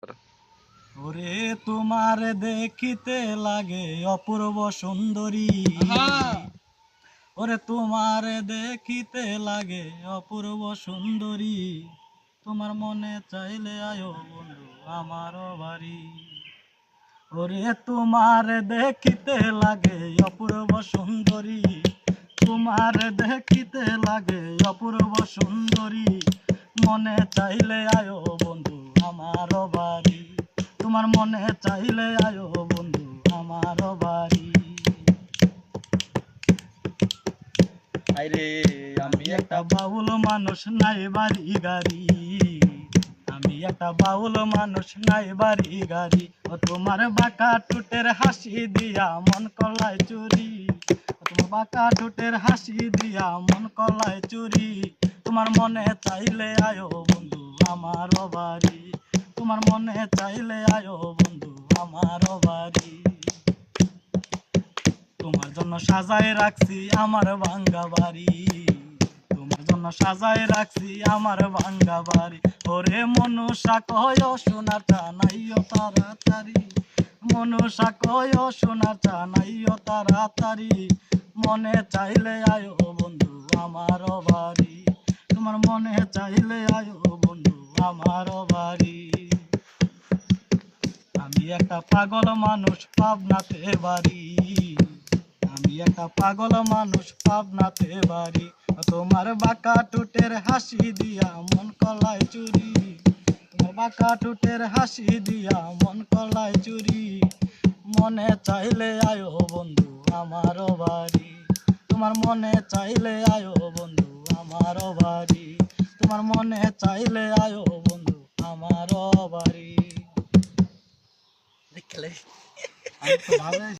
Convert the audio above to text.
ওরে তোমার দেখিতে লাগে অপূর্ব সুন্দরী, ওরে তোমার দেখিতে লাগে অপূর্ব সুন্দরী, তোমার মনে চাইলে আয়ো বন্ধু আমার বাড়ি। ওরে তোমার দেখিতে লাগে অপূর্ব সুন্দরী, তোমার দেখিতে লাগে অপূর্ব সুন্দরী, মনে চাইলে আয়ো বন্ধু আমার বাড়ি। তোমার মনে চাইলে আয়ো বন্ধু আমার বাড়ি। আইরে আমি একটা বাউল মানুষ নাই বাড়ি গাড়ি, আমি একটা বাউল মানুষ নাই বাড়ি গাড়ি। ও তোমার বাঁকা টুটের হাসি দিয়া মন কলাই চুরি, তোমার বাঁকা টুটের হাসি দিয়া মন কলাই চুরি, তোমার মনে চাইলে আয়ো বন্ধু আমার বাড়ি। তোমার মনে চাইলে আয়ো বন্ধু আমার বাড়ি। তোমার জন্য সাজায় রাখছি আমার ভাঙ্গা বাড়ি, তোমার জন্য সাজায় রাখছি আমার ভাঙ্গা বাড়ি। ওরে মনুষা কয় সোনার চানাইও তাড়াতাড়ি, মনুষা কয় সোনার চানাইও তাড়াতাড়ি, মনে চাইলে আয়ো বন্ধু আমার বাড়ি। তোমার মনে চাইলে আয়ো বন্ধু আমার বাড়ি। আমি একটা পাগল মানুষ পাবনাতে বাড়ি, আমি একটা পাগল মানুষ পাবনাতে বাড়ি। তোমার বাঁকা টুটের হাসি দিয়া মন কলাই চুরি, তোমার বাঁকা টুটের হাসি দিয়া মন কলাই চুরি, মনে চাইলে আয়ো বন্ধু আমার বাড়ি। তোমার মনে চাইলে আয়ো বন্ধু আমার বাড়ি, তোমার মনে চাইলে আয়ো বন্ধু আমার বাড়ি। দেখলে আমি তো ভালোই